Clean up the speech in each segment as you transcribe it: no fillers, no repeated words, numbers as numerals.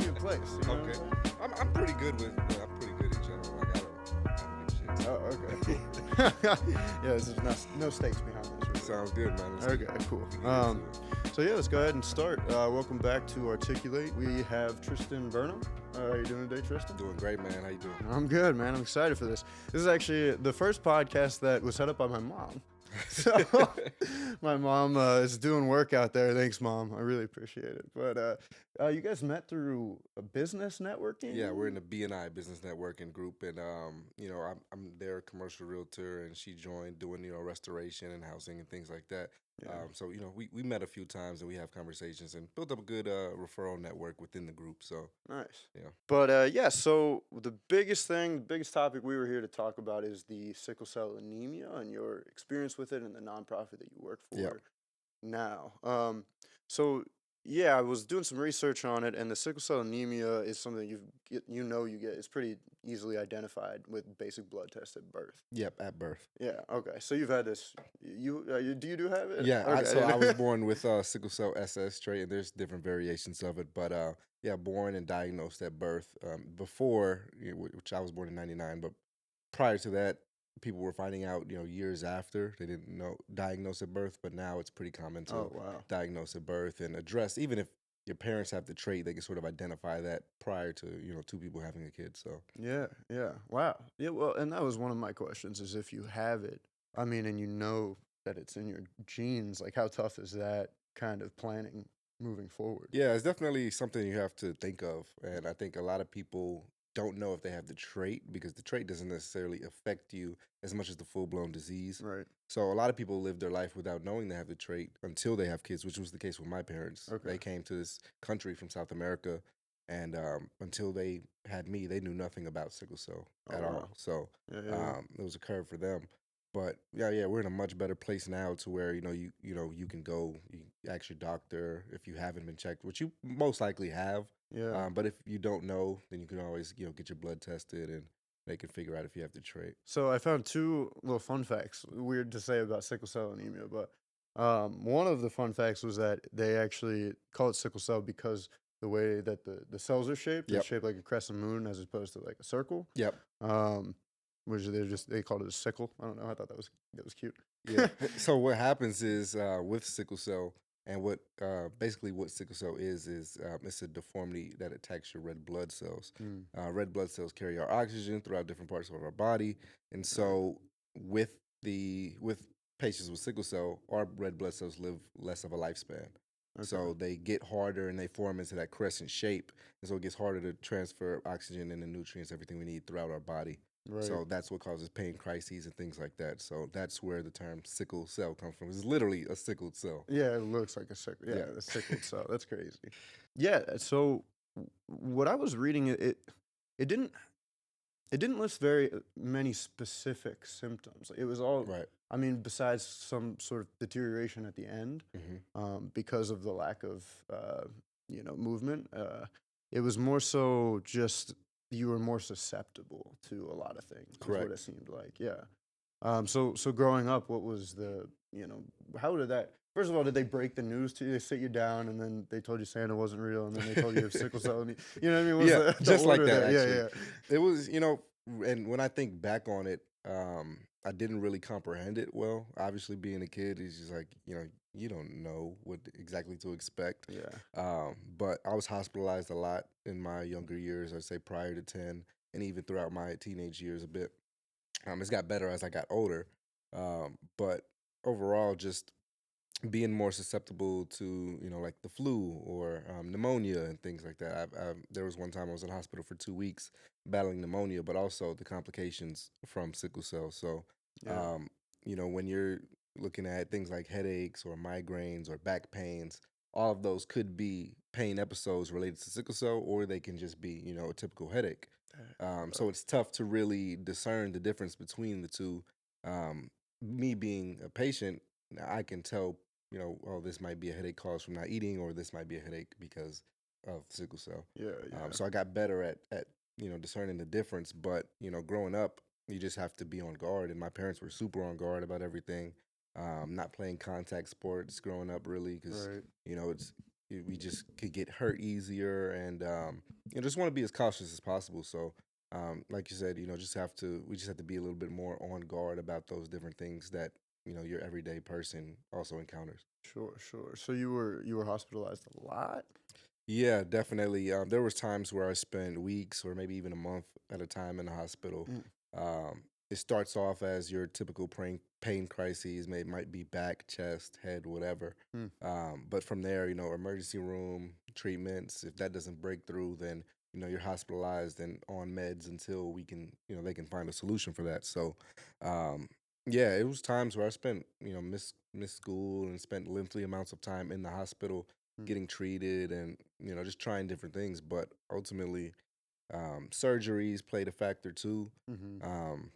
be in place. You know Okay. what I'm saying? I'm pretty good with. I'm pretty good in general. Like I don't give a shit. Oh, okay, cool. Yeah, there's no stakes behind this. Really. Sounds good, man. Okay, cool. Get into it. So yeah, let's go ahead and start. Welcome back to Articulate. We have Triston Burnham. How are you doing today, Triston? Doing great, man. How you doing? I'm good, man. I'm excited for this. This is actually the first podcast that was set up by my mom. So my mom is doing work out there. Thanks, Mom. I really appreciate it. But you guys met through a business networking? Yeah, we're in the BNI business networking group, and I'm their commercial realtor, and she joined doing restoration and housing and things like that. Yeah. So we met a few times and we have conversations and built up a good referral network within the group. So Nice. yeah. But yeah, so the biggest topic we were here to talk about is the sickle cell anemia and your experience with it and the nonprofit that you work for Yep. now. So yeah, I was doing some research on it, and the sickle cell anemia is something you get. It's pretty easily identified with basic blood tests at birth. Yep, at birth. Yeah. Okay. So you've had this. You do have it? Yeah, Okay. I was born with sickle cell SS trait, and there's different variations of it. But yeah, born and diagnosed at birth. Before, which I was born in '99, but prior to that, people were finding out, years after. They didn't diagnose at birth, but now it's pretty common to Oh wow. diagnose at birth and address. Even if your parents have the trait, they can sort of identify that prior to two people having a kid. So Yeah, wow. Yeah, well, and that was one of my questions is if you have it, I mean, and you know that it's in your genes, like how tough is that kind of planning moving forward? yeah, it's definitely something you have to think of, and I think a lot of people don't know if they have the trait because the trait doesn't necessarily affect you as much as the full-blown disease. Right. So a lot of people live their life without knowing they have the trait until they have kids, which was the case with my parents. Okay. They came to this country from South America, and until they had me, they knew nothing about sickle cell Oh, at wow. all. So Yeah. it was a curve for them. But yeah, we're in a much better place now to where you can go, you ask your doctor if you haven't been checked, which you most likely have. Yeah. But if you don't know, then you can always get your blood tested and they can figure out if you have the trait. So I found two little fun facts, weird to say about sickle cell anemia, but one of the fun facts was that they actually call it sickle cell because the way that the cells are shaped, Yep. it's shaped like a crescent moon as opposed to like a circle. Yep. Which they called it a sickle. I don't know. I thought that was cute. Yeah. So what happens is with sickle cell, and what basically what sickle cell is it's a deformity that attacks your red blood cells. Red blood cells carry our oxygen throughout different parts of our body, and so with patients with sickle cell, our red blood cells live less of a lifespan. Okay. So they get harder and they form into that crescent shape, and so it gets harder to transfer oxygen and the nutrients, everything we need throughout our body. Right. So that's what causes pain crises and things like that. So that's where the term sickle cell comes from. It's literally a sickled cell. Yeah, it looks like a sickle. Yeah, Yeah. the sickled cell. That's crazy. Yeah. So what I was reading, it didn't list very many specific symptoms. It was all Right. I mean, besides some sort of deterioration at the end, because of the lack of movement. It was more so just you were more susceptible to a lot of things. Correct. Is what it seemed like. Yeah. So growing up, what was the how did that? First of all, did they break the news to you? They sit you down and then they told you Santa wasn't real, and then they told you you have sickle cell. You know what I mean? What's Yeah, the just like order that, there? actually. It was, and when I think back on it, I didn't really comprehend it well. Obviously, being a kid is just like, you don't know what exactly to expect. Yeah. But I was hospitalized a lot in my younger years, I'd say prior to 10, and even throughout my teenage years a bit. It's got better as I got older. But overall, just being more susceptible to, like the flu or pneumonia and things like that. There was one time I was in hospital for 2 weeks battling pneumonia, but also the complications from sickle cell. So, Yeah. when you're looking at things like headaches or migraines or back pains, all of those could be pain episodes related to sickle cell, or they can just be, a typical headache. So it's tough to really discern the difference between the two. Me being a patient, I can tell, oh, this might be a headache caused from not eating, or this might be a headache because of sickle cell. Yeah. So I got better at discerning the difference. But growing up, you just have to be on guard, and my parents were super on guard about everything. Not playing contact sports growing up, really, because Right. it's we just could get hurt easier, and just want to be as cautious as possible. So, like you said, we just have to be a little bit more on guard about those different things that your everyday person also encounters. Sure, sure. So you were hospitalized a lot? Yeah, definitely. There was times where I spent weeks or maybe even a month at a time in the hospital. Mm, It starts off as your typical pain crises, might be back, chest, head, whatever. mm. But from there, emergency room treatments. If that doesn't break through, then you're hospitalized and on meds until they can find a solution for that. So, um, yeah, it was times where I spent miss school and spent lengthy amounts of time in the hospital Mm. getting treated and just trying different things. But ultimately, surgeries played a factor too. Mhm. Um,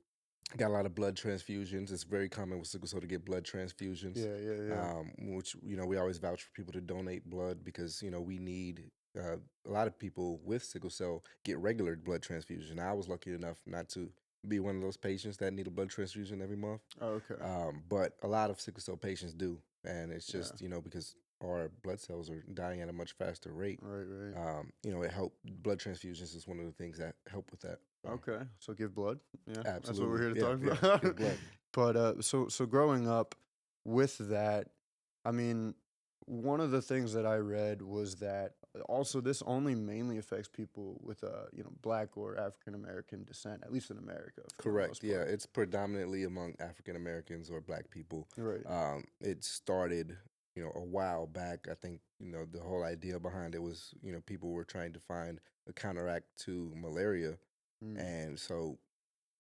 got a lot of blood transfusions. It's very common with sickle cell to get blood transfusions, Yeah, yeah, yeah. which we always vouch for people to donate blood because we need. A lot of people with sickle cell get regular blood transfusion. I was lucky enough not to be one of those patients that need a blood transfusion every month, Oh, okay. but a lot of sickle cell patients do, and it's Yeah. just because our blood cells are dying at a much faster rate. Right, right. It help blood transfusions is one of the things that help with that. So, Okay. So give blood. Yeah, that's what we're absolutely, here to yeah, talk yeah, about. give blood. But so growing up with that, I mean, one of the things that I read was that also this only mainly affects people with Black or African American descent, at least in America for the Correct. most Yeah, part. it's predominantly among African Americans or Black people. Right. It started, a while back. I think, the whole idea behind it was, people were trying to find a counteract to malaria, Mm. and so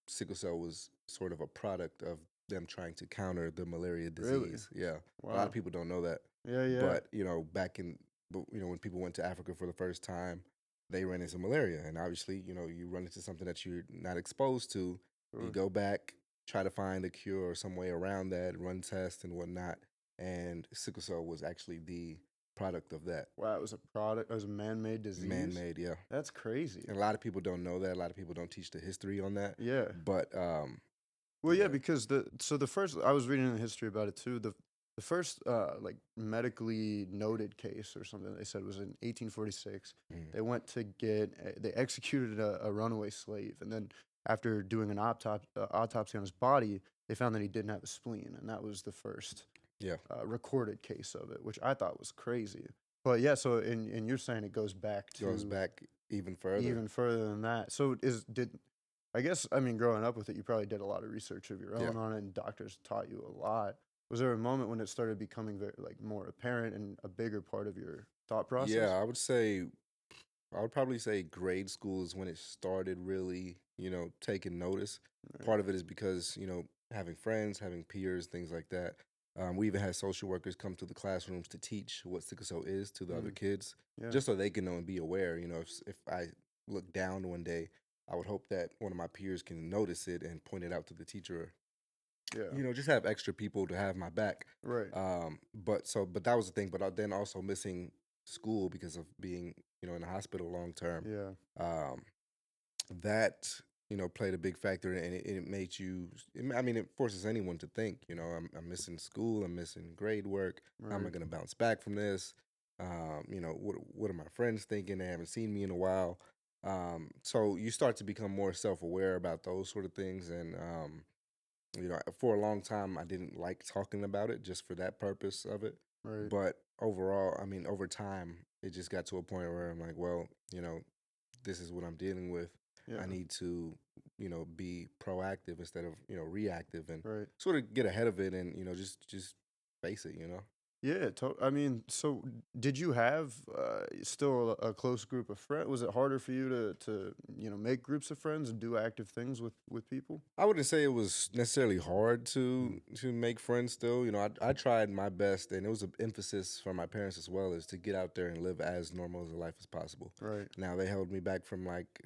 sickle cell was sort of a product of them trying to counter the malaria Really? disease. Yeah, a lot of Wow. people don't know that, Yeah, yeah. but when people went to Africa for the first time, they ran into malaria, and obviously, you run into something that you're not exposed to. You Sure. go back, try to find a cure or some way around that, run tests and whatnot, and sickle cell was actually the product of that. Wow, it was a product. It was a man-made disease. Man-made, yeah. That's crazy. And a lot of people don't know that. A lot of people don't teach the history on that. Yeah. But Well, yeah, yeah, because the first I was reading the history about it too. The first like medically noted case or something they said was in 1846. mm, They went to they executed a runaway slave, and then after doing an autopsy on his body, they found that he didn't have a spleen, and that was the first yeah, recorded case of it, which I thought was crazy. But yeah, so in you're saying it goes back goes to back even further. even further than that. So did I guess I mean growing up with it, you probably did a lot of research of your Yeah. own on it, and doctors taught you a lot. Was there a moment when it started becoming very like more apparent and a bigger part of your thought Yeah, process? I would probably say grade school is when it started really, taking notice. Right. Part of it is because, having friends, having peers, things like that. We even had social workers come to the classrooms to teach what sickle cell is to the other Mm, kids, yeah. just so they can know and be aware. If I look down one day, I would hope that one of my peers can notice it and point it out to the teacher. Yeah. Just have extra people to have my back. Right. But that was the thing. But then also missing school because of being, in the hospital long term. Yeah. Um, that played a big factor, and it made you. I mean, it forces anyone to think. I'm missing school. I'm missing grade work. How am I Right. going to bounce back from this? What are my friends thinking? They haven't seen me in a while. So you start to become more self aware about those sort of things, and for a long time, I didn't like talking about it just for that purpose of it. Right. But overall, I mean, over time, it just got to a point where I'm like, well, this is what I'm dealing with. I Yeah. need to, be proactive instead of, reactive and Right. sort of get ahead of it and, just face it. Yeah, I mean, so did you have still a close group of friends? Was it harder for you to make groups of friends and do active things with people? I wouldn't say it was necessarily hard Mm. to make friends still. I tried my best, and it was an emphasis from my parents as well, is to get out there and live as normal as a life as possible. Right. Now they held me back from like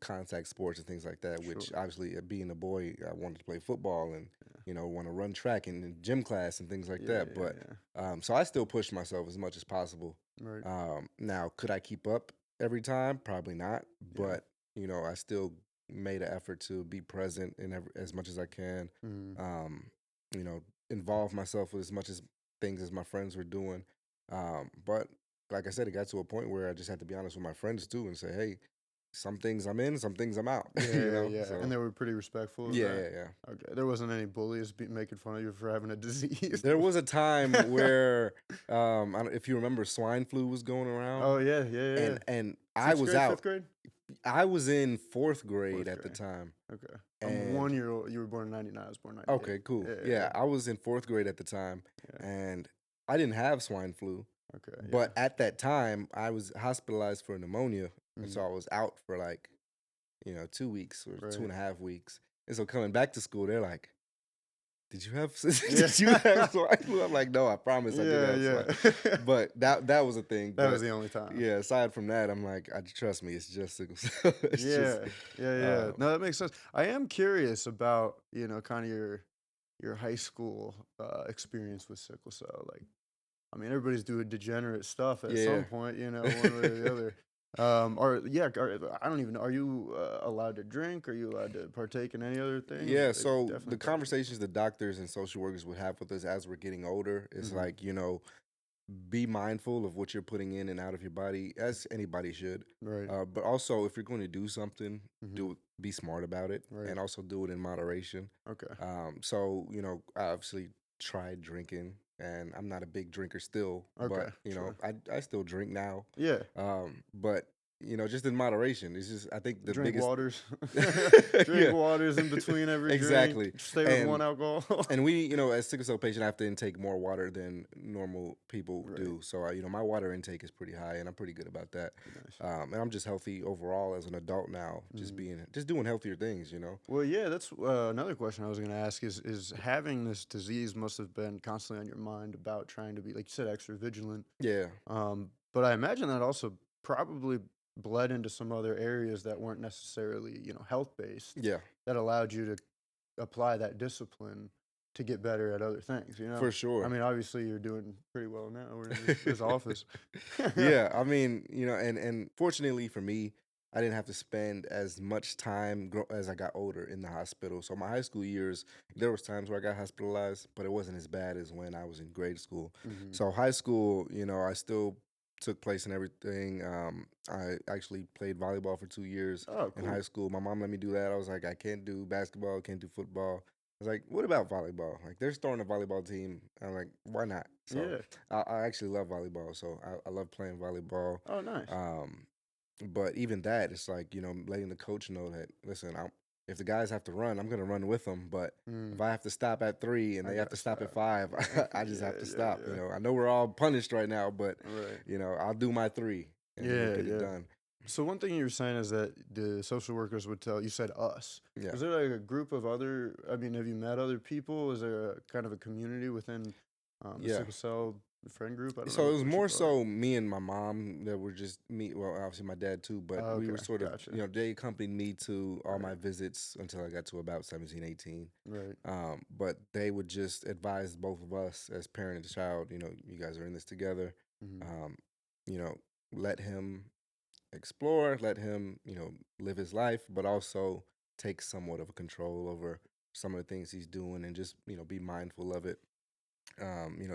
contact sports and things like that, which Sure. obviously being a boy, I wanted to play football and want to run track and in gym class and things like Yeah, that. yeah, But yeah. so I still pushed myself as much as possible. Right. Now, could I keep up every time? Probably not, Yeah. but I still made an effort to be present in as much as I can. Mm. Um, you know, involve myself with as much as things as my friends were doing. But like I said, it got to a point where I just had to be honest with my friends too and say, hey, some things I'm in, some things I'm out. Yeah, yeah. So And they were pretty respectful of yeah, that. yeah, yeah. Okay. There wasn't any bullies making fun of you for having a disease. There was a time where, I don't, if you remember, swine flu was going around, Oh yeah, yeah, yeah. and I Sixth was grade, out. fifth grade, I was in fourth grade fourth at the grade. time, Okay. I'm and 1 year old. You were born in '99. I was born in '98. okay, cool. Yeah, yeah, Yeah, I was in fourth grade at the time, yeah. and I didn't have swine flu, Okay, yeah. but at that time I was hospitalized for pneumonia, and so Mhm. I was out for like 2 weeks or two and Right. a half weeks. And so coming back to school, they're like, "Did you have Yeah. did you have swine flu?" I'm like, "No, I promise I didn't Yeah, have swine." yeah. But that was a thing. That was But the only time. yeah, aside from that, I'm like, trust me, it's just sickle cell. It's just Yeah, yeah, yeah. um, No, that makes sense. I am curious about, kind of your high school experience with sickle cell. Like, I mean, everybody's doing degenerate stuff at yeah. some point, one way or the other. Or yeah, I don't even know. Are you allowed to drink? Are you allowed to partake in any other things? Yeah, They so the definitely probably. conversations the doctors and social workers would have with us as we're getting older is Hmm. like, be mindful of what you're putting in and out of your body, as anybody should. Right. But also, if you're going to do something, Hmm. be smart about it, Right. and also do it in moderation. Okay. So I obviously tried drinking, and I'm not a big drinker still, Okay. but Sure. I still drink now. Yeah. But just in moderation. It's just I think the Drink biggest waters. Drink yeah, waters in between every drink. exactly. Stay with one And alcohol. and we, as sickle cell patient, I have to intake more water than normal people Right. do. So, my water intake is pretty high, and I'm pretty good about that. Nice. And I'm just healthy overall as an adult now, Mhm. just doing healthier things. Well, yeah, that's another question I was going to ask is having this disease must have been constantly on your mind about trying to be, like you said, extra vigilant. Yeah, But I imagine that also probably bled into some other areas that weren't necessarily, health based yeah, that allowed you to apply that discipline to get better at other things. for I sure. mean, obviously you're doing pretty well now. We're in this office. Yeah, I mean, and fortunately for me, I didn't have to spend as much time as I got older in the hospital. So my high school years, there was times where I got hospitalized, but it wasn't as bad as when I was in grade school. Hmm. So high school, I still took place in everything. I actually played volleyball for 2 years Oh, in high cool. school. My mom let me do that. I was like, I can't do basketball, can't do football. I was like, what about volleyball? Like, they're starting a volleyball team. I'm like, why not? So Yeah. I actually love volleyball, so I love playing volleyball. Oh, nice. Um, but even that, it's like letting the coach know that listen, if the guys have to run, I'm gonna run with them. But if Mm, I have to stop at 3 and I they have to gotta stop at stop. 5, I just Yeah, have to yeah, stop. yeah. I know we're all punished right now, but Right. I'll do my 3 and we'll Yeah, get it yeah. done. So one thing you were saying is that the social workers would tell you said us. Yeah. Was there like a group of other? I mean, have you met other people? Is there a kind of a community within the Yeah. sickle cell friend group? I don't know So it was what you more call it. so me and my mom that were just me. Well, obviously my dad too, but Oh, we were okay, sort of, gotcha. they accompanied me to all Right, my visits until I got to about 17, 18. right. But they would just advise both of us as parent and child, you guys are in this together. Hmm. Um, you know, let him explore, let him, live his life, but also take somewhat of a control over some of the things he's doing and just, be mindful of it.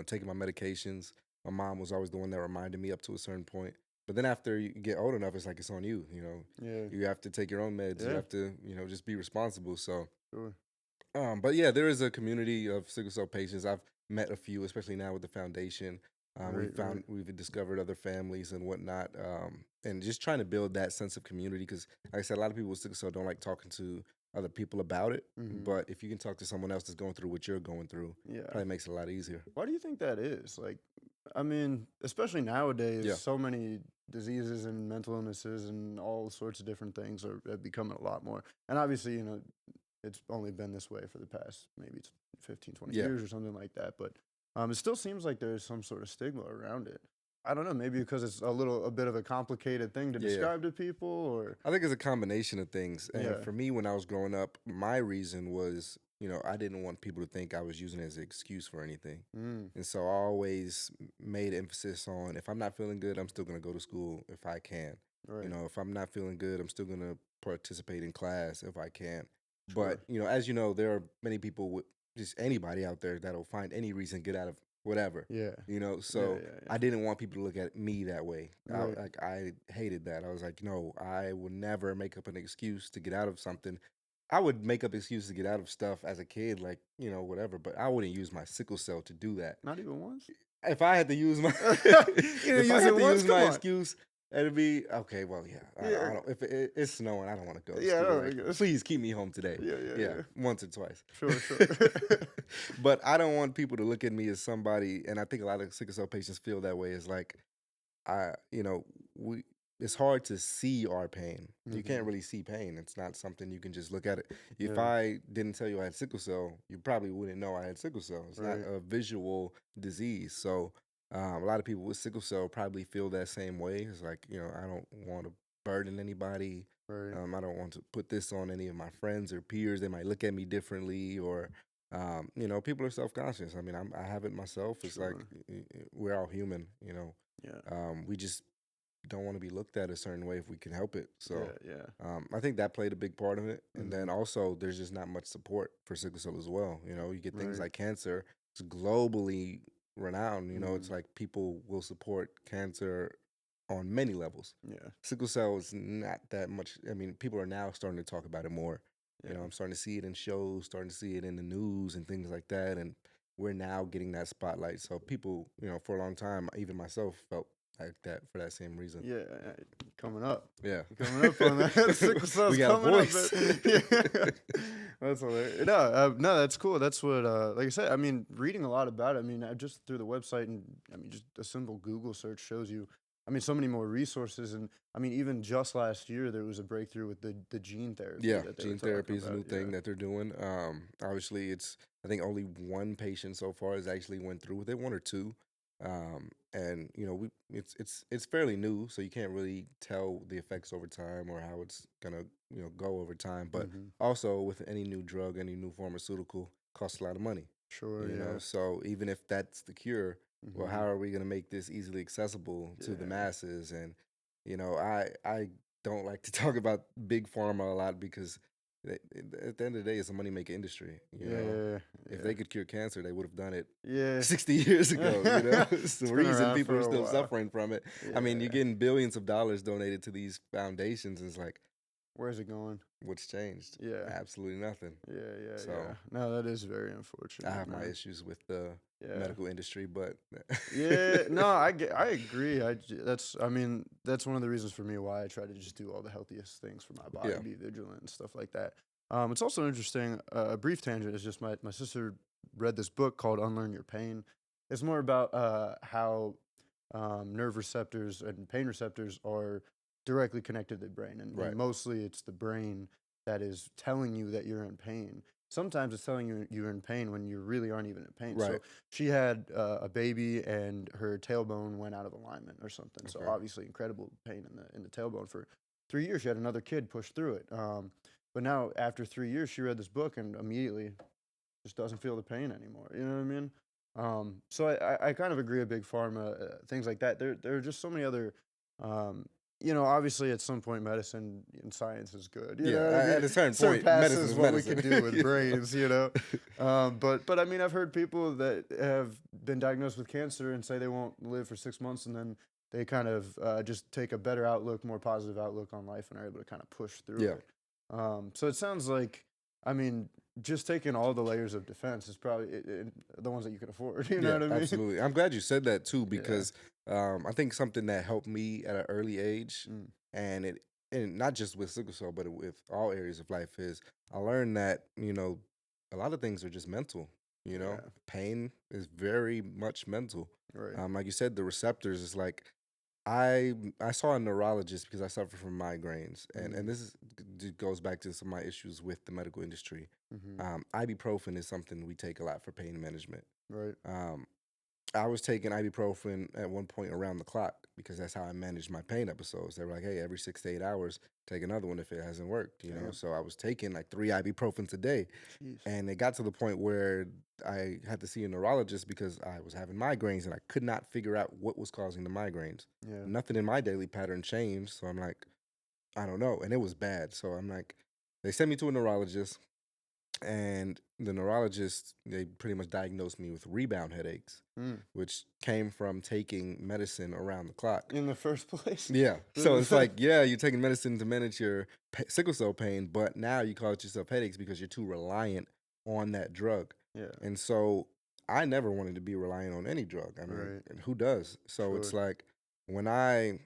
Taking my medications. My mom was always the one that reminded me up to a certain point. But then after you get old enough, it's like it's on you. Yeah, You have to take your own meds. You yeah, have to, just be responsible. So, sure. but yeah, there is a community of sickle cell patients. I've met a few, especially now with the foundation. Right, right. We've discovered other families and whatnot, and just trying to build that sense of community. Because, like I said, a lot of people with sickle cell don't like talking to other people about it. Hmm. But if you can talk to someone else that's going through what you're going through, Yeah. probably makes it a lot easier. Why do you think that is? Like, I mean, especially nowadays, Yeah. so many diseases and mental illnesses and all sorts of different things are becoming a lot more. And obviously, it's only been this way for the past maybe 15, 20 Yeah. years or something like that. But it still seems like there's some sort of stigma around it. I don't know, maybe because it's a bit of a complicated thing to Yeah. describe to people, or I think it's a combination of things. And yeah, for me, when I was growing up, my reason was, I didn't want people to think I was using it as an excuse for anything. mm, And so I always made emphasis on if I'm not feeling good, I'm still going to go to school if I can. right, If I'm not feeling good, I'm still going to participate in class if I can. But, sure, as you know, there are many people with just anybody out there that'll find any reason to get out of whatever. Yeah. So Yeah. I didn't want people to look at me that way. Right. I hated that. I was like, no, I would never make up an excuse to get out of something. I would make up excuses to get out of stuff as a kid, like, whatever, but I wouldn't use my sickle cell to do that. Not even once. If I had to use my You didn't if I use had it to once. use Come my on. excuse, it'd be okay. Well, yeah, I Yeah. don't. If it's snowing, I don't want to go to Yeah. I school. don't Like, think it's- please keep me home today. Yeah. Once or twice. Sure. But I don't want people to look at me as somebody, and I think a lot of sickle cell patients feel that way. Is like we. It's hard to see our pain. You can't Mhm. really see pain. It's not something you can just look at it. If Yeah. I didn't tell you I had sickle cell, you probably wouldn't know I had sickle cell. It's not Right. a visual disease. So a lot of people with sickle cell probably feel that same way. It's like, I don't want to burden anybody. Right. I don't want to put this on any of my friends or peers. They might look at me differently, or people are self-conscious. I mean, I have it myself. It's like Sure. we're all human. Yeah. We just don't want to be looked at a certain way if we can help it. So Yeah. I think that played a big part of it. And then Mhm. also, there's just not much support for sickle cell as well. You get things Right. like cancer. It's globally renowned. It's Mhm. like people will support cancer on many levels. Yeah. Sickle cell is not that much. I mean, people are now starting to talk about it more. Yeah. I'm starting to see it in shows, starting to see it in the news and things like that. And we're now getting that spotlight. So people, for a long time, even myself, felt like that for that same reason. Yeah. Coming up. Yeah. Coming up on that. Sickle cell's We got a coming up. voice. Yeah. That's hilarious. No, that's cool. That's what, like I said, I mean, reading a lot about it. I mean, just through the website, and I mean, just a simple Google search shows you, I mean, so many more resources. And I mean, even just last year, there was a breakthrough with the gene therapy. Yeah, That they were gene therapy talking is a new about. thing that they're doing. Obviously, I think only one patient so far has actually went through with it, one or two. And it's fairly new, so you can't really tell the effects over time or how it's gonna go over time. But Mhm. also with any new drug, any new pharmaceutical, costs a lot of money. Sure. Yeah. So even if that's the cure, well, how Mhm. are we gonna make this easily accessible to the Yeah. masses? And I don't like to talk about big pharma a lot because at the end of the day, it's a money making industry. Yeah. If they could cure cancer, they would have done it Yeah. 60 years ago. It's the It's been reason around people for are a still while. suffering from it. I mean, you're Yeah. getting billions of dollars donated to these foundations. And it's like, Where's it going? what's changed? Yeah. Absolutely nothing. Yeah. So No, that is very unfortunate. I have my man. issues with the Yeah. medical industry, but Yeah, no, I agree. I mean, that's one of the reasons for me why I try to just do all the healthiest things for my body, Yeah. be vigilant and stuff like that. It's also interesting. A brief tangent is just my sister read this book called Unlearn Your Pain. It's more about how nerve receptors and pain receptors are directly connected to the brain, and Right. mostly it's the brain that is telling you that you're in pain. Sometimes it's telling you you're in pain when you really aren't even in pain. So Right. she had a baby and her tailbone went out of alignment or something. So Okay. obviously incredible pain in the tailbone for 3 years. She had another kid push through it. But now after 3 years, she read this book and immediately just doesn't feel the pain anymore. You know what I mean? So I kind of agree. A big pharma, things like that. There are just so many other. Obviously at some point medicine and science is good. You Yeah, know what I mean? at a certain point, medicine Surpasses is what medicine. we can do with brains. But I mean, I've heard people that have been diagnosed with cancer and say they won't live for 6 months, and then they kind of just take a better outlook, more positive outlook on life, and are able to kind of push through Yeah. it. So it sounds like, I mean, just taking all the layers of defense is probably the ones that you can afford. You know what I mean? Absolutely. I'm glad you said that too, Yeah. because I think something that helped me at an early age, Mm. and not just with sickle cell, but with all areas of life, is I learned that a lot of things are just mental. Yeah. Pain is very much mental. Right. Like you said, the receptors is like I saw a neurologist because I suffer from migraines, and this goes back to some of my issues with the medical industry. Mm-hmm. Ibuprofen is something we take a lot for pain management. Right. I was taking ibuprofen at one point around the clock because that's how I managed my pain episodes. They were like, hey, every 6 to 8 hours, take another one if it hasn't worked, Damn. So I was taking like 3 ibuprofens a day. Jeez. And it got to the point where I had to see a neurologist because I was having migraines and I could not figure out what was causing the migraines. Yeah. Nothing in my daily pattern changed. So I'm like, I don't know. And it was bad. So I'm like, they sent me to a neurologist. And the neurologist, they pretty much diagnosed me with rebound headaches, Mm. which came from taking medicine around the clock. In the first place. Yeah. So it's like, yeah, you're taking medicine to manage your sickle cell pain, but now you cause yourself headaches because you're too reliant on that drug. Yeah. And so I never wanted to be reliant on any drug. I mean, Right. and who does? So it's Sure. like when I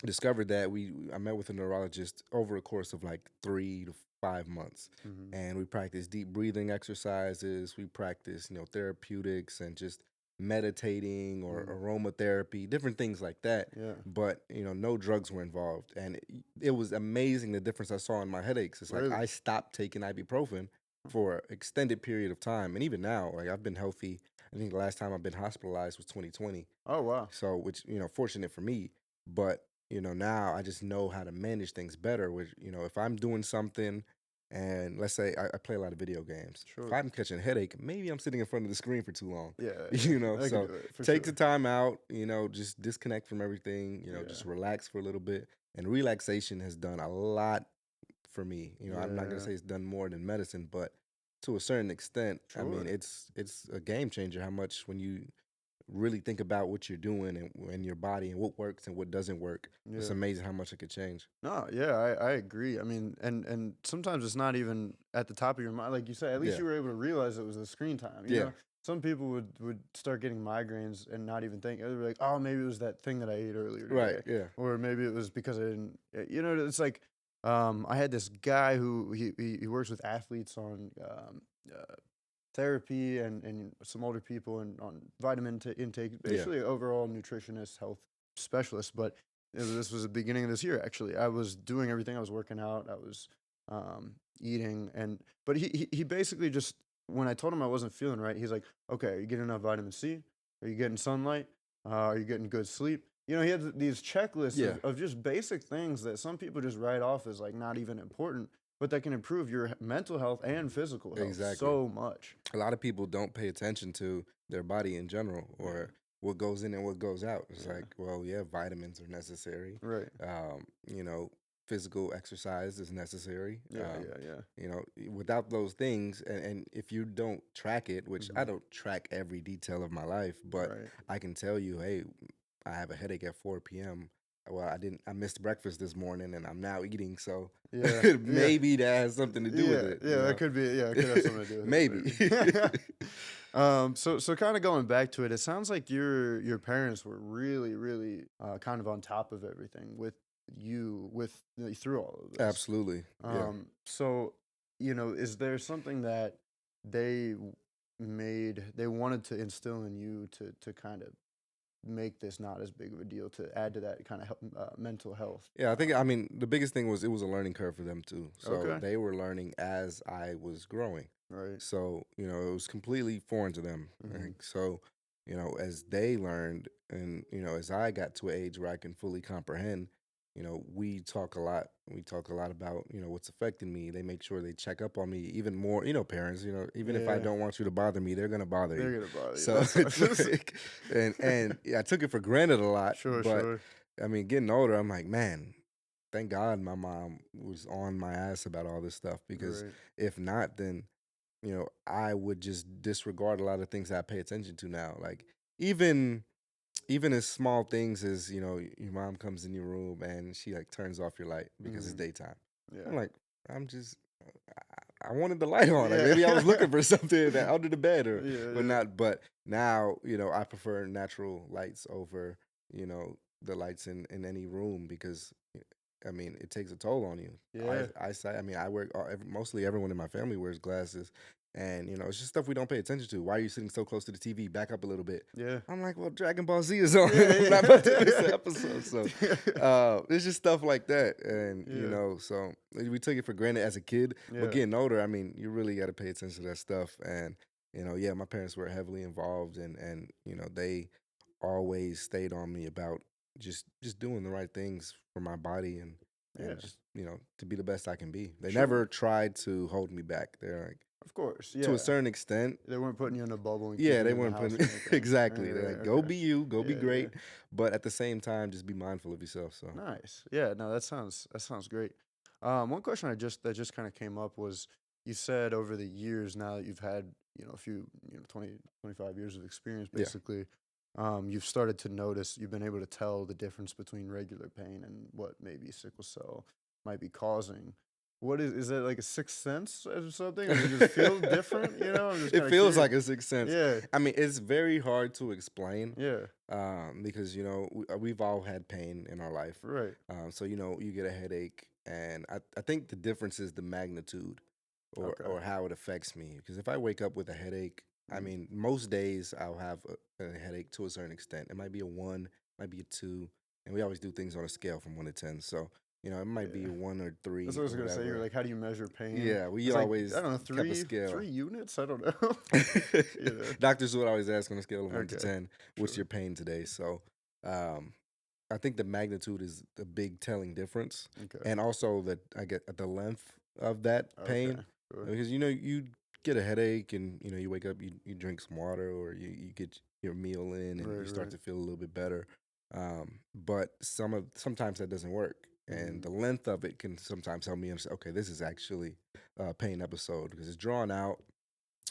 discovered that, I met with a neurologist over a course of like 3 to 5 months, Mm-hmm. and we practiced deep breathing exercises. We practiced, therapeutics and just meditating or aromatherapy, different things like that. Yeah. But no drugs were involved, and it was amazing the difference I saw in my headaches. It's like Really? I stopped taking ibuprofen for an extended period of time, and even now, like I've been healthy. I think the last time I've been hospitalized was 2020. Oh wow. So, which fortunate for me, but now I just know how to manage things better. Which if I'm doing something, and let's say I play a lot of video games, if Sure. I'm catching a headache, maybe I'm sitting in front of the screen for too long. Yeah. I can So do it for take sure. the time out. Just disconnect from everything. Yeah. Just relax for a little bit, and relaxation has done a lot for me. I'm not gonna Yeah. say it's done more than medicine, but to a certain extent, I mean, Sure. it's a game changer. How much when you really think about what you're doing and your body and what works and what doesn't work, it's Yeah. amazing how much it could change. No, yeah, I agree. I mean, and sometimes it's not even at the top of your mind. Like you said, at least Yeah. you were able to realize it was the screen time. You Yeah. know, some people would start getting migraines and not even think. They'd be like, oh, maybe it was that thing that I ate earlier Right. today, Yeah. or maybe it was because I didn't. It's like, I had this guy who he works with athletes on therapy and some older people and on vitamin intake, Yeah. basically overall nutritionist, health specialist. But this was the beginning of this year. Actually, I was doing everything. I was working out. I was eating, but he basically just, when I told him I wasn't feeling right, he's like, "Okay, are you getting enough vitamin C? Are you getting sunlight? Are you getting good sleep?" He had these checklists Yeah. of just basic things that some people just write off as like not even important, but that can improve your mental health and physical health Exactly. so much. A lot of people don't pay attention to their body in general or what goes in and what goes out. It's Yeah. like, well, yeah, vitamins are necessary. Right. Physical exercise is necessary. Yeah. Without those things, and if you don't track it, which I Mhm. don't track every detail of my life, but Right. I can tell you, hey, I have a headache at 4 p.m. Well, I missed breakfast this morning and I'm now eating, so Yeah. maybe that has something to do with it. Yeah, that could be. Yeah, it could have something to do with Maybe. it. Maybe. So kind of going back to it, it sounds like your parents were really, really kind of on top of everything with you through all of this. Absolutely. Yeah. So is there something that they they wanted to instill in you to kind of make this not as big of a deal, to add to that kind of mental health? Yeah, I mean, the biggest thing was it was a learning curve for them too. So Okay. they were learning as I was growing. Right. So, it was completely foreign to them. Mhm. Like, so, as they learned and, as I got to an age where I can fully comprehend, we talk a lot. We talk a lot about, what's affecting me. They make sure they check up on me even more, parents, even if I Yeah. don't want you to bother me, they're going to bother you. They're gonna bother you. So That's it's like, and yeah, I took it for granted a lot, Sure, but sure. I mean, getting older, I'm like, man, thank God my mom was on my ass about all this stuff because Right. if not, then I would just disregard a lot of things that I pay attention to now. Like even as small things as your mom comes in your room and she like turns off your light because it's Mhm. daytime. I'm Yeah. like, I'm just. I wanted the light on. Like Yeah. maybe I was looking for something that under the bed Yeah, but yeah. not. But now, I prefer natural lights over, the lights in any room because, I mean, it takes a toll on you. Yeah. Eyesight. I mean, I wear mostly everyone in my family wears glasses, and it's just stuff we don't pay attention to. Why are you sitting so close to the TV? Back up a little bit. Yeah. I'm like, well, Dragon Ball Z is on. Yeah, I'm not about to miss an yeah. episode. So it's just stuff like that. And, Yeah. so we took it for granted as a kid. But Yeah. getting older, I mean, you really got to pay attention to that stuff. And, yeah, my parents were heavily involved and they always stayed on me about just doing the right things for my body and Yeah. just, to be the best I can be. They Sure. never tried to hold me back. They're like, Of course. to Yeah. a certain extent, They weren't putting you in a bubble and yeah, keeping they you in the weren't house putting or anything. exactly. Right, They're right, like, go okay. be you, go be Yeah, great, yeah. but at the same time, just be mindful of yourself. So Nice. Yeah, no, that sounds great. One question that just kind of came up was you said over the years, now that you've had, a few, 20, 25 years of experience, Yeah. basically, you've started to notice, you've been able to tell the difference between regular pain and what maybe sickle cell might be causing. What is it like a sixth sense or something? Or does it just feel different? I'm just It kind of feels curious. like a sixth sense. Yeah, I mean, it's very hard to explain yeah, because we've all had pain in our life. right. So you get a headache, and I think the difference is the magnitude Okay. or how it affects me. Because if I wake up with a headache, I Mm. mean, most days I'll have a headache to a certain extent. It might be a 1, might be a 2, and we always do things on a scale from 1 to 10. So it might be Yeah. a 1 or That's 3 what I was or gonna say. You're whatever. like, how do you measure pain? Yeah, we It's like, I always don't know, kept a three scale. units. I don't know. you know. Doctors would always ask on a scale of 1 to Okay. 10, what's Sure. your pain today? So um, I think the magnitude is a big telling difference. Okay. And also that I get the length of that Okay. pain. Sure. Because, you get a headache and, you wake up, you drink some water or you get your meal in and you start Right. to feel a little bit better. But sometimes that doesn't work. And Mhm. the length of it can sometimes help me understand, okay, this is actually a pain episode because it's drawn out.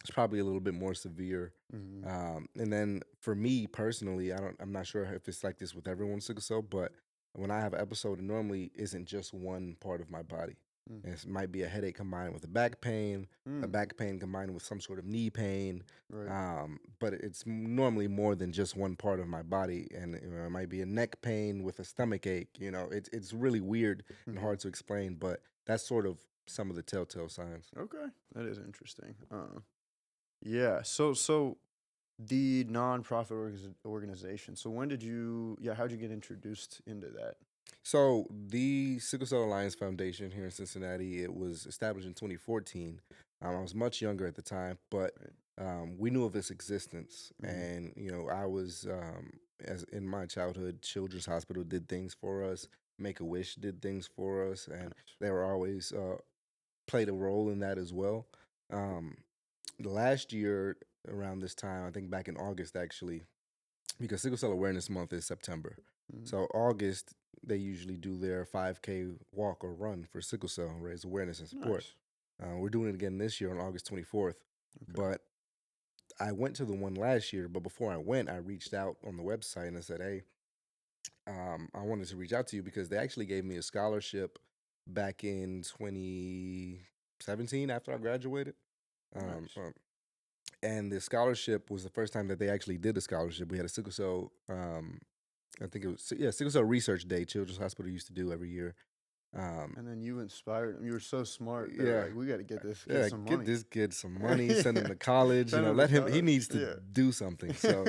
It's probably a little bit more severe. Mhm. And then for me personally, I'm not sure if it's like this with everyone with sickle cell, but when I have an episode, it normally isn't just one part of my body. Mm. It might be a headache combined with a Mm. back pain combined with some sort of knee pain. Right. But it's normally more than just one part of my body, and it might be a neck pain with a stomach ache. It's really weird and Mhm. hard to explain, but that's sort of some of the telltale signs. Okay. That is interesting. Yeah. So the nonprofit organization. So when did you? Yeah. How'd you get introduced into that? So the Sickle Cell Alliance Foundation here in Cincinnati, it was established in 2014. I was much younger at the time, but Right. we knew of its existence. Mhm. And I was as in my childhood, Children's Hospital did things for us, Make a Wish did things for us, and Nice. they were always played a role in that as well. Um, Last year around this time, I think back in August actually, because Sickle Cell Awareness Month is September. Mhm. So August, they usually do their 5K walk or run for sickle cell, raise awareness and support. Nice. We're doing it again this year on August 24th. Okay. But I went to the one last year, but before I went, I reached out on the website and I said, hey, I wanted to reach out to you because they actually gave me a scholarship back in 2017 after I graduated. Nice. And the scholarship was the first time that they actually did a scholarship. We had a sickle cell, I think it was, sickle cell research day. Children's Hospital used to do every year. And then you inspired him. You were so smart. They're Yeah, like, we got to get this kid yeah, some get money. this kid some money, send him Yeah. to college. Send him to Let him. He college. needs to Yeah. do something. So,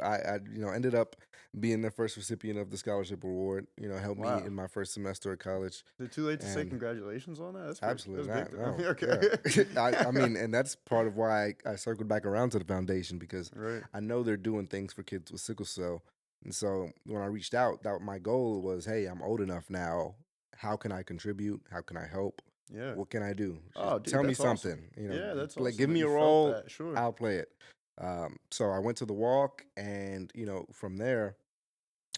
I ended up being the first recipient of the scholarship award. Helped me Wow. in my first semester at college. Is it too late to say And congratulations on that? absolutely That's big. not. No. Okay. Yeah. I mean, and that's part of why I circled back around to the foundation because Right. I know they're doing things for kids with sickle cell. And so when I reached out, that my goal was, hey, I'm old enough now. How can I contribute? How can I help? Yeah. What can I do? Just Oh, dude, tell me that's awesome. something. Yeah, that's Like awesome give that me you a felt role, that. Sure. I'll play it. So I went to the walk, and from there,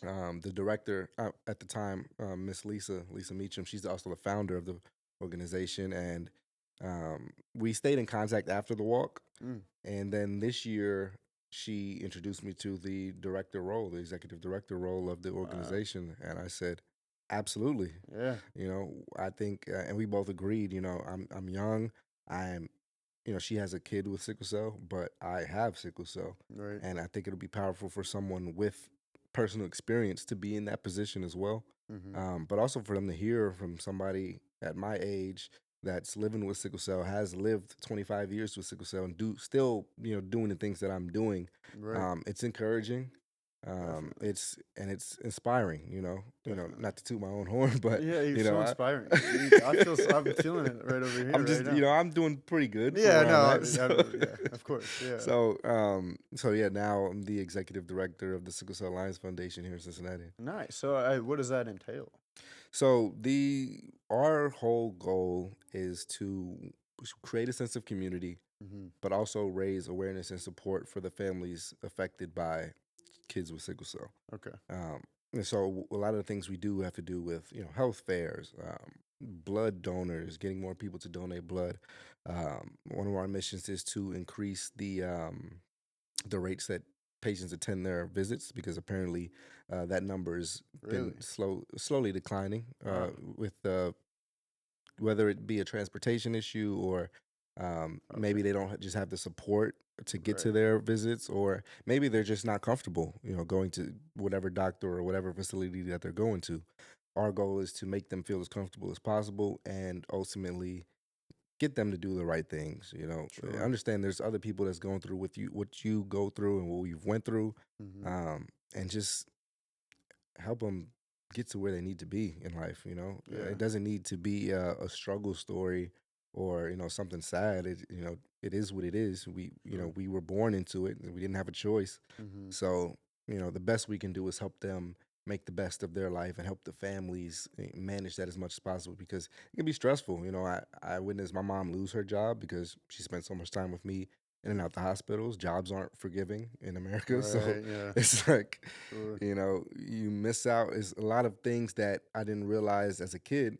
the director at the time, Miss Lisa Meacham, she's also the founder of the organization, and we stayed in contact after the walk. Mm. And then this year, she introduced me to the director role, the executive director role of the Wow. organization, and I said, absolutely. Yeah. I think, and we both agreed. I'm young. I'm, she has a kid with sickle cell, but I have sickle cell, Right. and I think it'll be powerful for someone with personal experience to be in that position as well. Mm-hmm. But also for them to hear from somebody at my age that's living with sickle cell, has lived 25 years with sickle cell, and still doing the things that I'm doing. Right. It's encouraging. Definitely. It's inspiring. Definitely. Not to toot my own horn, but Yeah, you're so inspiring. I'm feeling it right over here, I'm right just now. I'm doing pretty good for Yeah, where I'm no, at. yeah, of course, yeah. So yeah, now I'm the executive director of the Sickle Cell Alliance Foundation here in Cincinnati. Nice. So, what does that entail? So our whole goal is to create a sense of community, Mm-hmm. but also raise awareness and support for the families affected by kids with sickle cell. Okay. And so a lot of the things we do have to do with health fairs, blood donors, getting more people to donate blood. One of our missions is to increase the rates that patients attend their visits because apparently that number has been Really? slowly declining Wow. with whether it be a transportation issue or maybe Okay. they don't just have the support to get to Right. their visits, or maybe they're just not comfortable, going to whatever doctor or whatever facility that they're going to. Our goal is to make them feel as comfortable as possible and ultimately get them to do the right things. Sure. Understand there's other people that's going through with you what you go through and what we've went through, Mm-hmm. and just help them get to where they need to be in life. Yeah. It doesn't need to be a struggle story or something sad. It is what it is. We Sure. we were born into it and we didn't have a choice. Mm-hmm. So the best we can do is help them make the best of their life and help the families manage that as much as possible because it can be stressful. I witnessed my mom lose her job because she spent so much time with me in and out the hospitals. Jobs aren't forgiving in America, so Right. Yeah. it's like Sure. you miss out. Is a lot of things that I didn't realize as a kid.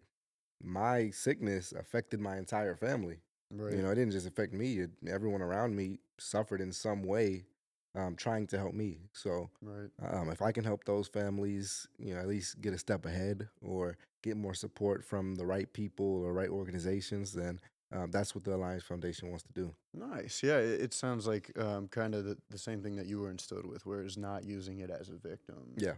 My sickness affected my entire family. Right. It didn't just affect me. Everyone around me suffered in some way, trying to help me. So, Right. if I can help those families, at least get a step ahead or get more support from the right people or right organizations, then that's what the Alliance Foundation wants to do. Nice. Yeah. It sounds like kind of the same thing that you were instilled with, whereas not using it as a victim Yeah,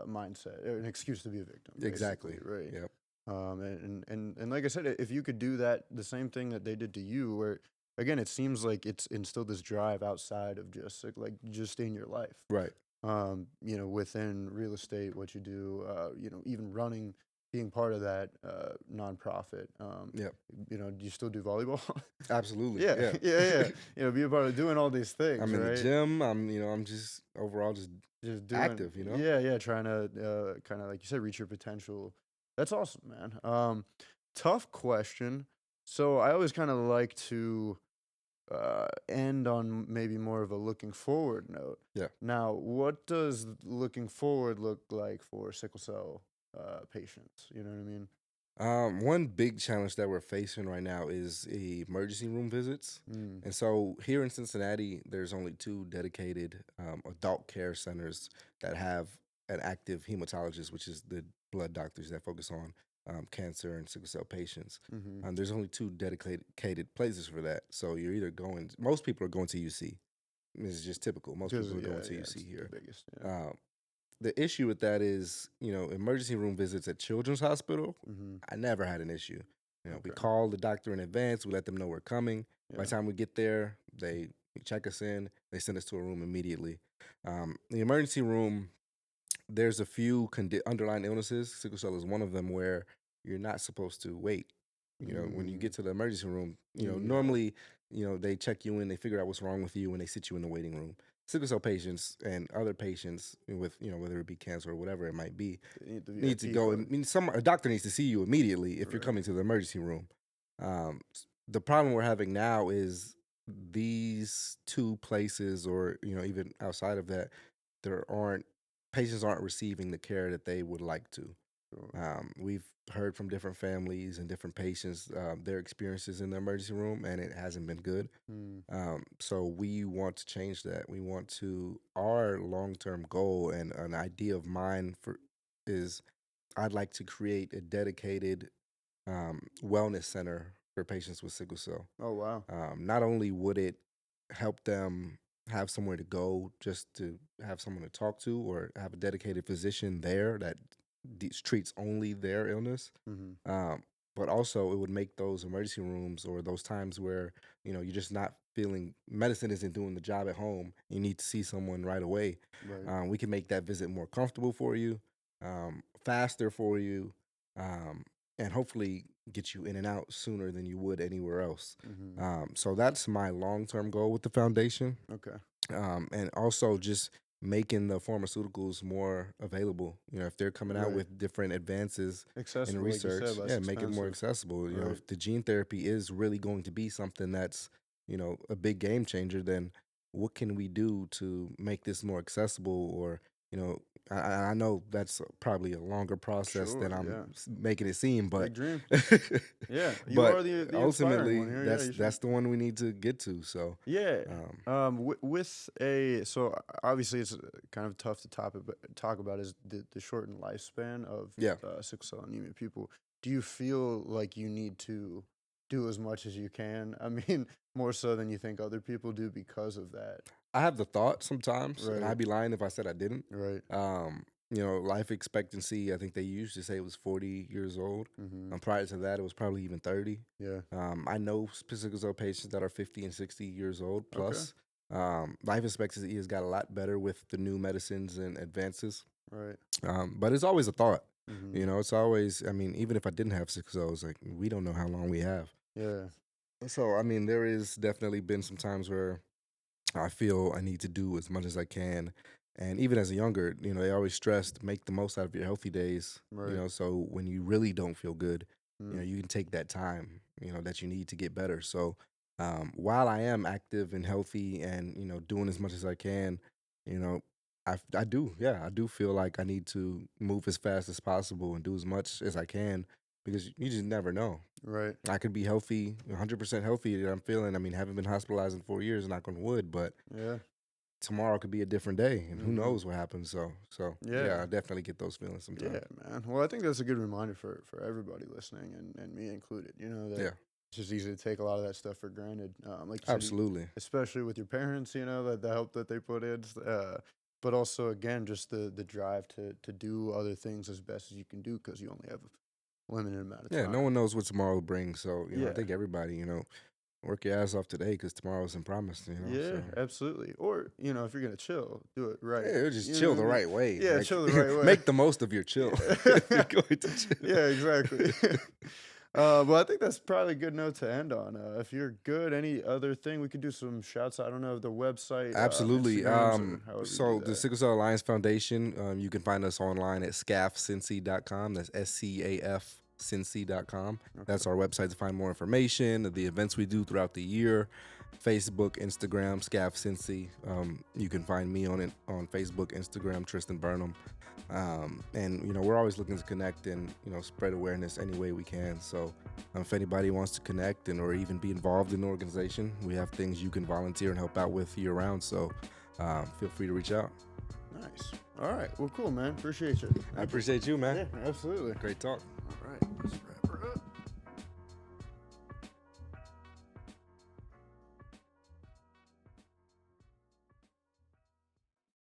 mindset or an excuse to be a victim, basically. exactly. Right. Yep. And like I said, if you could do that, the same thing that they did to you, where again, it seems like it's instilled this drive outside of just like just in your life. Right. Within real estate, what you do, even running, being part of that nonprofit. Yep. Do you still do volleyball? Absolutely. Yeah, Yeah. yeah, yeah. Be a part of doing all these things, I'm in the right? gym. I'm just overall just Just doing, active. yeah, yeah, trying to kind of like you said, reach your potential. That's awesome, man. Tough question. So I always kind of like to end on maybe more of a looking forward note. Yeah. Now, what does looking forward look like for sickle cell patients? You know what I mean? One big challenge that we're facing right now is emergency room visits. Mm, And so here in Cincinnati, there's only two dedicated adult care centers that have an active hematologist, which is the blood doctors that focus on cancer and sickle cell patients. mm-hmm. There's only two dedicated places for that. So you're either going, most people are going to UC. This is just typical. Most Because people are yeah, going to yeah, UC it's the here. biggest. Yeah. Um, the issue with that is, emergency room visits at Children's Hospital. Mm-hmm. I never had an issue. We Okay. call the doctor in advance. We let them know we're coming. By Yeah. the time we get there, they check us in. They send us to a room immediately. The emergency room, there's a few underlying illnesses. Sickle cell is one of them where you're not supposed to wait. When you Mm, get to the emergency room, you need help. normally, they check you in, they figure out what's wrong with you, and they sit you in the waiting room. Sickle cell patients and other patients with, whether it be cancer or whatever it might be, They need the need to VIP go. part. A doctor needs to see you immediately if you're Right. coming to the emergency room. The problem we're having now is these two places, or even outside of that, there aren't patients aren't receiving the care that they would like to. Sure. We've heard from different families and different patients their experiences in the emergency room, and it hasn't been good. Mm, So we want to change that. We want to our long term goal and an idea of mine for is I'd like to create a dedicated wellness center for patients with sickle cell. oh wow. Not only would it help them have somewhere to go just to have someone to talk to or have a dedicated physician there that treats only their illness, Mm-hmm. um, but also it would make those emergency rooms or those times where you're just not feeling medicine isn't doing the job at home. You need to see someone right away. Right. We can make that visit more comfortable for you, faster for you, um, and hopefully get you in and out sooner than you would anywhere else. Mm-hmm. So that's my long term goal with the foundation, Okay. and also just making the pharmaceuticals more available. If they're coming out Right. with different advances in Accessible, like you said, research, less yeah, make it more expensive. accessible. Right. If the gene therapy is really going to be something that's a big game changer, then what can we do to make this more accessible, or I know that's probably a longer process Sure, than I'm yeah. making it seem, but Big dream. Yeah, you but are the inspiring ultimately, one here. Yeah, you should. that's the one we need to get to. So, Yeah. um, With a so obviously it's kind of tough to talk about is the shortened lifespan of yeah, sickle cell anemia people. Do you feel like you need to do as much as you can? I mean, more so than you think other people do because of that. I have the thought sometimes, and Right. I'd be lying if I said I didn't. Right. Life expectancy, I think they used to say it was 40 years old. Mm-hmm. Prior to that, it was probably even 30. Yeah. I know sickle cell patients that are 50 and 60 years old Okay. plus. Life expectancy has got a lot better with the new medicines and advances. Right. But it's always a thought. Mm-hmm. It's always, I mean, even if I didn't have sickle cell, it's like, we don't know how long we have. Yeah. So, I mean, there is definitely been some times where I feel I need to do as much as I can. And even as a younger, they always stressed make the most out of your healthy days. Right. So when you really don't feel good, Mm. you can take that time, that you need to get better. So while I am active and healthy and, doing as much as I can, you know, I do, yeah, I do feel like I need to move as fast as possible and do as much as I can because you just never know. Right. I could be healthy, 100% healthy that I'm feeling. I mean, haven't been hospitalized in 4 years, knock on wood, but Yeah. tomorrow could be a different day, and who Mm-hmm. knows what happens. So Yeah. yeah, I definitely get those feelings sometimes. Yeah, man. Well, I think that's a good reminder for everybody listening, and me included. That Yeah, it's just easy to take a lot of that stuff for granted. Like you said, absolutely. especially with your parents, that the help that they put in. But also, again, just the drive to do other things as best as you can do because you only have a limited amount of Yeah, no time. one knows what tomorrow brings. So I Yeah. think everybody, work your ass off today because tomorrow isn't promised. Yeah, So absolutely. Or if you're gonna chill, do it right. yeah, just You know chill what the I mean? right way. Yeah, Like, chill the right way. make the most of your chill if you're going to chill. Yeah, exactly. Well, I think that's probably a good note to end on. If you're good, any other thing we could do some shouts. I don't know the website, Absolutely. Instagrams, or however you So do the that. Sickle Cell Alliance Foundation, you can find us online at scafcincy.com. That's SCAFcincy.com. That's our website to find more information, the events we do throughout the year, Facebook, Instagram, Scaf Cincy. You can find me on Facebook, Instagram, Triston Burnham. And we're always looking to connect and spread awareness any way we can. So if anybody wants to connect or even be involved in the organization, we have things you can volunteer and help out with year round. So feel free to reach out. Nice. All right. Well, cool, man. Appreciate you. I appreciate you, man. Yeah, absolutely. Great talk. All right.